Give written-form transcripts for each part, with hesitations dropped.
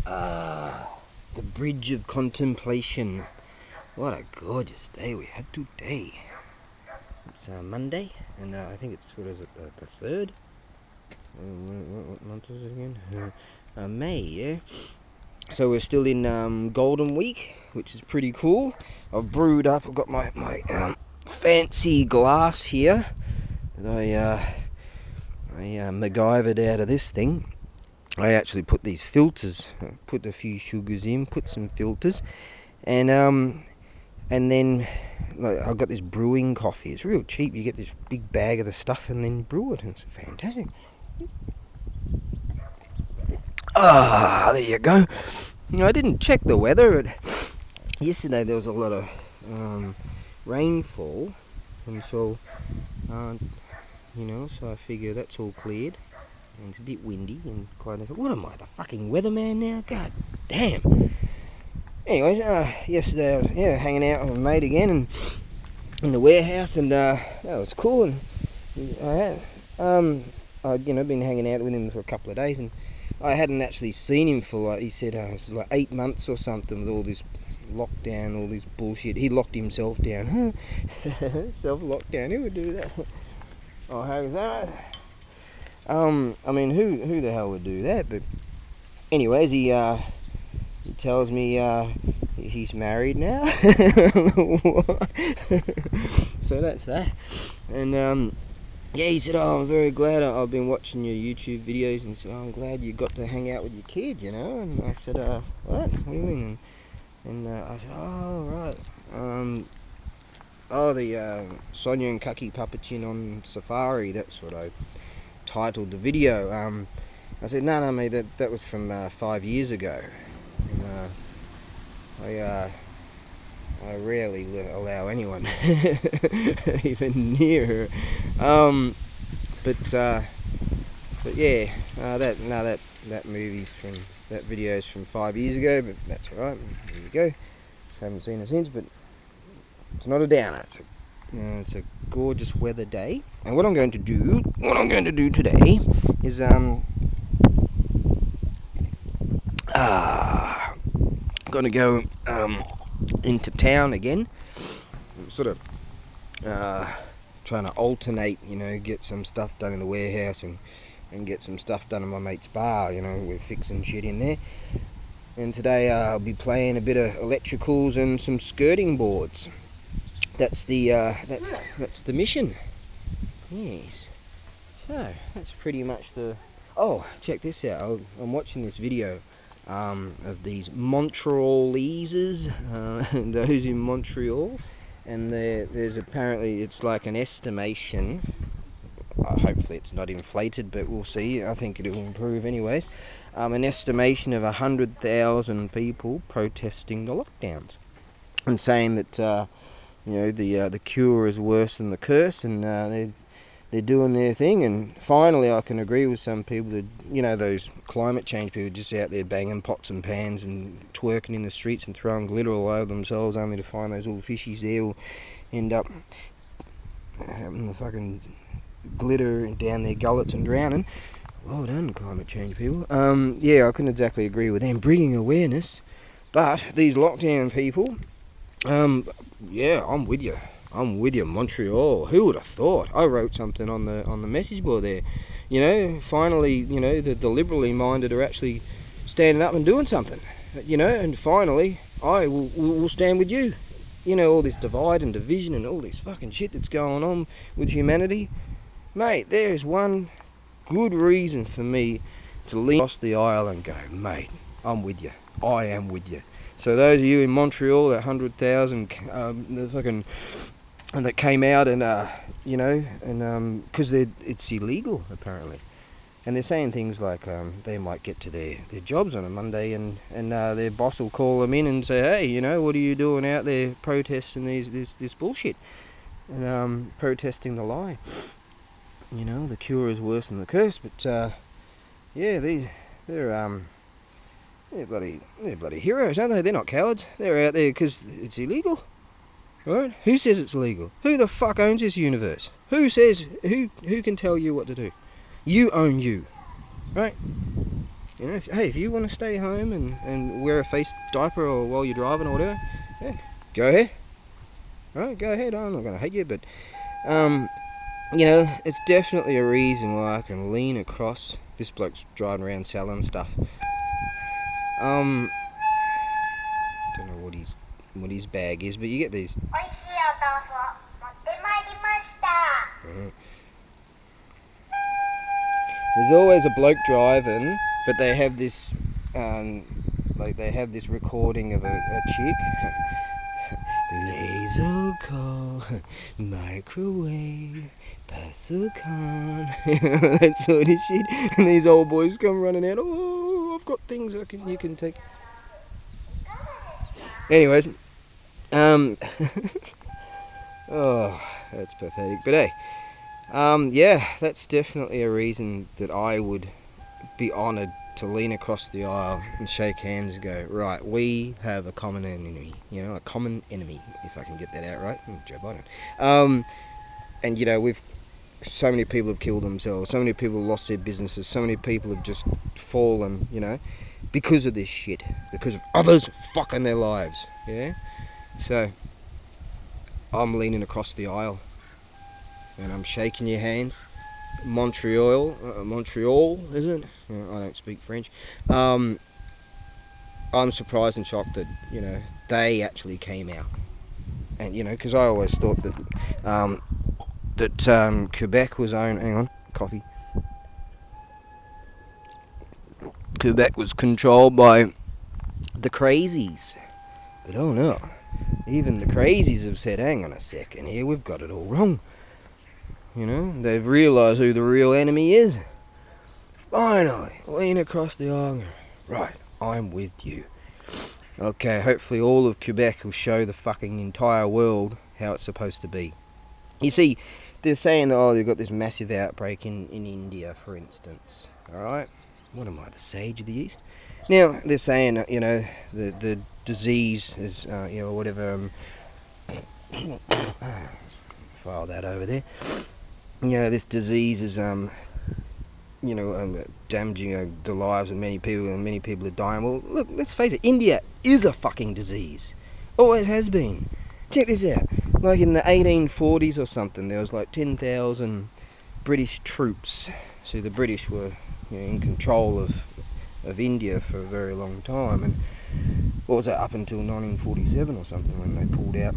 The Bridge of Contemplation. What a gorgeous day we have today. It's Monday, and I think it's, what is it, the 3rd? What month is it again? May, yeah? So we're still in Golden Week, which is pretty cool. I've brewed up, I've got my fancy glass here that I MacGyvered out of this thing. I actually put these filters, put a few sugars in, put some filters, and then like, I've got this brewing coffee. It's real cheap. You get this big bag of the stuff and then brew it, and it's fantastic. There you go. I didn't check the weather, but yesterday there was a lot of rainfall, and so so I figure that's all cleared. And it's a bit windy and quite nice. What am I, the fucking weatherman now? God damn. Anyways, yesterday I was hanging out with my mate again and in the warehouse, and that was cool. And I'd been hanging out with him for a couple of days, and I hadn't actually seen him for he said it was like 8 months or something with all this lockdown, all this bullshit. He locked himself down. Self-lockdown, who would do that? Oh, how was that? I mean, who the hell would do that? But anyways, he tells me he's married now. So that's that. And he said, "Oh, I'm very glad I've been watching your YouTube videos, and so I'm glad you got to hang out with your kid, you know." And I said, "What? What do you mean?" And I said, "Oh, right. The Sonia and Cucky puppeting on Safari. That's what I titled the video." I said, no, mate, that was from 5 years ago. And, I rarely allow anyone even near her. But yeah, that movie's that video's from 5 years ago, but that's alright. There you go. Haven't seen it since, but it's not a downer. It's a gorgeous weather day, and what I'm going to do today is going to go into town again. I'm sort of trying to alternate, get some stuff done in the warehouse and get some stuff done in my mate's bar. We're fixing shit in there. And today I'll be playing a bit of electricals and some skirting boards. That's the mission. Yes. So that's pretty much the. Oh, check this out. I'm watching this video of these Montrealeses, those in Montreal, and there's apparently, it's like an estimation. Hopefully it's not inflated, but we'll see. I think it'll improve anyways. An estimation of 100,000 people protesting the lockdowns and saying that. The cure is worse than the curse, and they're doing their thing. And finally, I can agree with some people that, those climate change people just out there banging pots and pans and twerking in the streets and throwing glitter all over themselves, only to find those little fishies there will end up having the fucking glitter down their gullets and drowning. Well done, climate change people. I couldn't exactly agree with them bringing awareness, but these lockdown people. I'm with you, Montreal. Who would have thought? I wrote something on the message board there. Finally, the liberally minded are actually standing up and doing something. And finally, I will stand with you. All this divide and division and all this fucking shit that's going on with humanity. Mate, there is one good reason for me to lean across the aisle and go, mate, I'm with you. I am with you. So those of you in Montreal, that 100,000, the fucking that came out and because it's illegal apparently, and they're saying things like they might get to their jobs on a Monday and their boss will call them in and say, hey, what are you doing out there protesting this bullshit and protesting the lie? The cure is worse than the curse, but they're bloody heroes, aren't they? They're not cowards. They're out there because it's illegal. Right? Who says it's illegal? Who the fuck owns this universe? Who says, who can tell you what to do? You own you. Right? You know, hey, if you want to stay home and wear a face diaper or while you're driving or whatever, yeah, go ahead. Right, go ahead. I'm not going to hate you, but you know, it's definitely a reason why I can lean across. This bloke's driving around selling stuff. Don't know what his bag is, but you get these. There's always a bloke driving, but they have this, like they have this recording of a chick. Laser call, microwave, Pascal, that sort of shit. And these old boys come running out. Oh, I've got things you can take. Anyways, oh, that's pathetic. But hey, yeah, that's definitely a reason that I would be honoured to lean across the aisle and shake hands and go, right, we have a common enemy, you know, a common enemy, if I can get that out right. Joe Biden. And you know, so many people have killed themselves, so many people have lost their businesses, so many people have just fallen, you know, because of this shit, because of others fucking their lives, yeah? So, I'm leaning across the aisle, and I'm shaking your hands. Montreal, is it? I don't speak French. I'm surprised and shocked that, you know, they actually came out. And, you know, because I always thought that Quebec was owned... Hang on, coffee. Quebec was controlled by the crazies. But oh no, even the crazies have said, hang on a second here, we've got it all wrong. You know, they've realised who the real enemy is. Finally, lean across the aisle. Right, I'm with you. Okay, hopefully all of Quebec will show the fucking entire world how it's supposed to be. You see, they're saying that, oh, they've got this massive outbreak in India, for instance. Alright? What am I, the sage of the East? Now, they're saying, you know, the disease is, you know, whatever, file that over there. You know, this disease is, you know, damaging the lives of many people, and many people are dying. Well, look, let's face it, India is a fucking disease. Always has been. Check this out. Like in the 1840s or something, there was like 10,000 British troops. So the British were, you know, in control of India for a very long time. And what was that, up until 1947 or something, when they pulled out.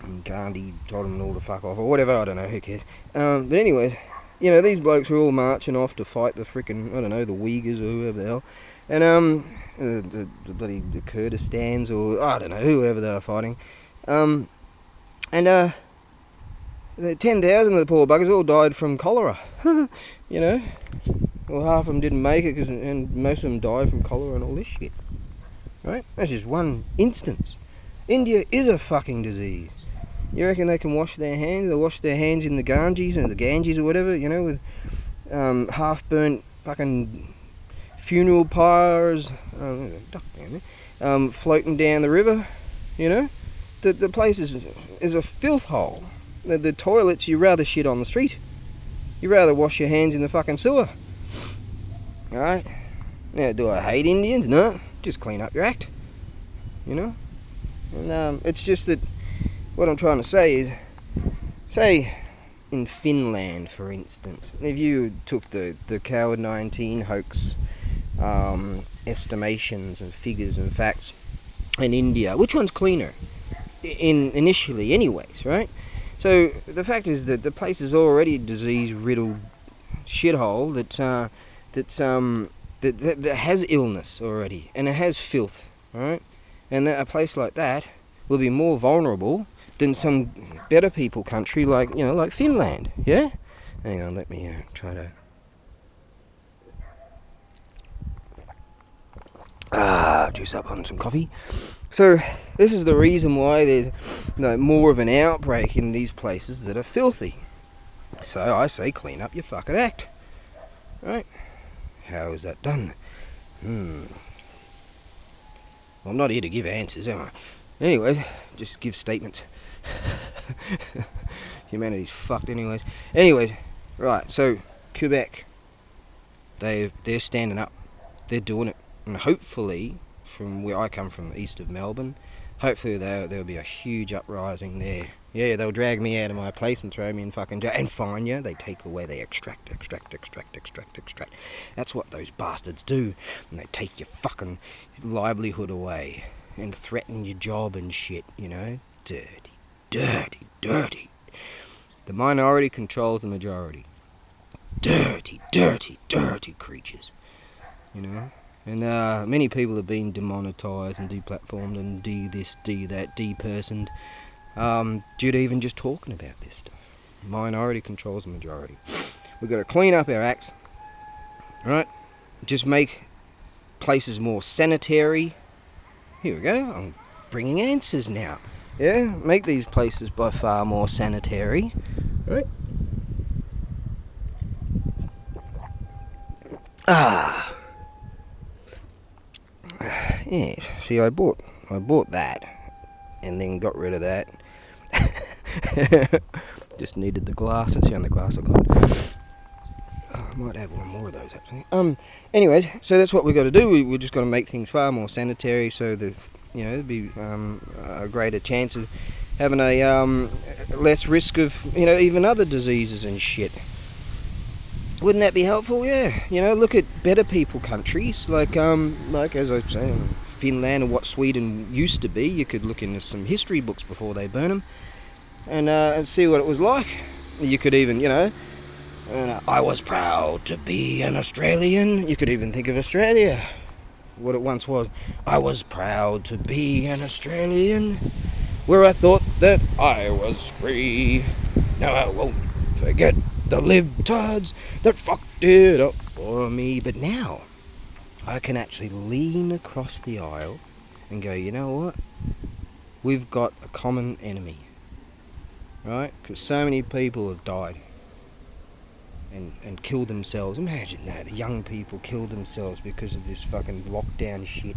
And Gandhi told them all to fuck off, or whatever, I don't know, who cares. But anyways, you know, these blokes were all marching off to fight the frickin', I don't know, the Uyghurs or whoever the hell. And, the Kurdistans, or I don't know, whoever they were fighting. The 10,000 of the poor buggers all died from cholera. You know? Well, half of them didn't make it, and most of them died from cholera and all this shit. Right? That's just one instance. India is a fucking disease. You reckon they can wash their hands? They wash their hands in the Ganges or whatever, you know, with half-burnt fucking funeral pyres, floating down the river, you know? The place is a filth hole. The toilets, you rather shit on the street. You rather wash your hands in the fucking sewer. Alright? Now, do I hate Indians? No. Just clean up your act. You know? And it's just that what I'm trying to say is, say in Finland, for instance, if you took the COVID-19 hoax estimations and figures and facts in India, which one's cleaner? Initially, anyways, right? So the fact is that the place is already a disease-riddled shithole that has illness already, and it has filth, right? And a place like that will be more vulnerable than some better people country like, you know, like Finland, yeah? Hang on, let me try to juice up on some coffee. So this is the reason why there's, you know, more of an outbreak in these places that are filthy. So I say, clean up your fucking act, right? How is that done? Well, I'm not here to give answers, am I? Anyways, just give statements. Humanity's fucked anyways. Anyways, right, so Quebec, they're standing up. they're doing it. And hopefully, from where I come from, the east of Melbourne, hopefully there'll be a huge uprising there. Yeah, they'll drag me out of my place and throw me in fucking jail and fine you. They take away, they extract. That's what those bastards do. And they take your fucking livelihood away and threaten your job and shit, you know? Dirty. The minority controls the majority. Dirty creatures, you know? And many people have been demonetised and deplatformed and this, that, depersoned due to even just talking about this stuff. Minority controls the majority. We've got to clean up our acts, right? Just make places more sanitary. Here we go. I'm bringing answers now. Yeah, make these places by far more sanitary, right? Yes. See, I bought that, and then got rid of that. Just needed the glass. That's the only glass I got. I might have one more of those actually. Anyways, so that's what we've got to do. We're just got to make things far more sanitary, so that there'd be a greater chance of having a less risk of even other diseases and shit. Wouldn't that be helpful? Yeah. Look at better people countries like as I was saying, Finland and what Sweden used to be. You could look into some history books before they burn them, and see what it was like. You could even, I was proud to be an Australian. You could even think of Australia, what it once was. I was proud to be an Australian, where I thought that I was free. Now I won't forget the libtards that fucked it up for me. But now I can actually lean across the aisle and go, you know what? We've got a common enemy, right? Because so many people have died and killed themselves. Imagine that, young people killed themselves because of this fucking lockdown shit.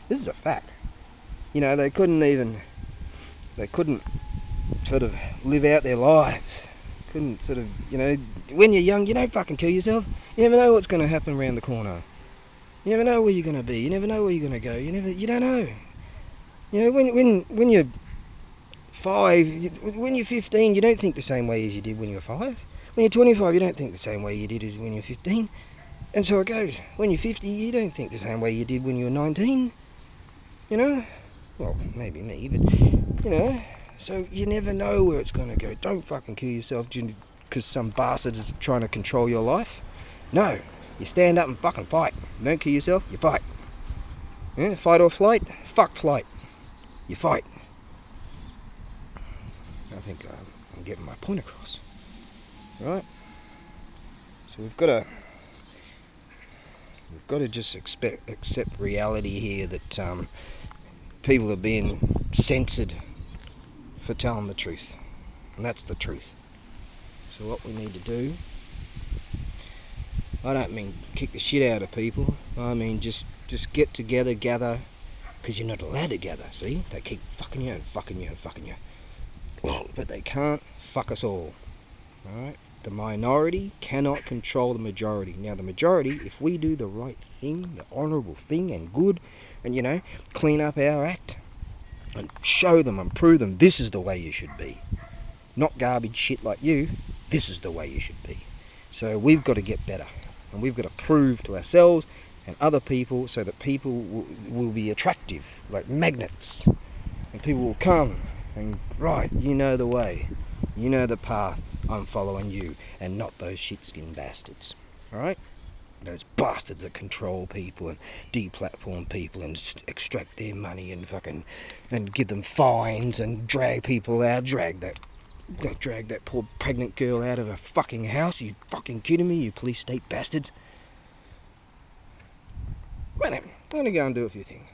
This is a fact. They couldn't sort of live out their lives. Couldn't sort of, when you're young, you don't fucking kill yourself. You never know what's going to happen around the corner. You never know where you're going to be. You never know where you're going to go. You don't know. When you're 5, when you're 15, you don't think the same way as you did when you were 5. When you're 25, you don't think the same way you did as when you're 15. And so it goes. When you're 50, you don't think the same way you did when you were 19. Well, maybe me, but, so you never know where it's going to go. Don't fucking kill yourself because some bastard is trying to control your life. No, you stand up and fucking fight. You don't kill yourself, you fight. Yeah, fight or flight? Fuck flight. You fight. I think I'm getting my point across. Right? So we've got to just accept reality here that people are being censored for telling the truth, and that's the truth. So what we need to do, I don't mean kick the shit out of people, I mean just get together, gather, because you're not allowed to gather. See, they keep fucking you and fucking you and fucking you, but they can't fuck us all. Alright, the minority cannot control the majority. Now the majority, if we do the right thing, the honourable thing and good, and clean up our act and show them and prove them this is the way you should be, not garbage shit like you, this is the way you should be. So we've got to get better, and we've got to prove to ourselves and other people, so that people will be attractive like magnets, and people will come and, right, you know the way, you know the path, I'm following you, and not those shit-skinned bastards. Alright? Those bastards that control people and deplatform people and extract their money and fucking and give them fines and drag people out, drag that poor pregnant girl out of her fucking house. Are you fucking kidding me, you police state bastards? Right then, I'm gonna go and do a few things.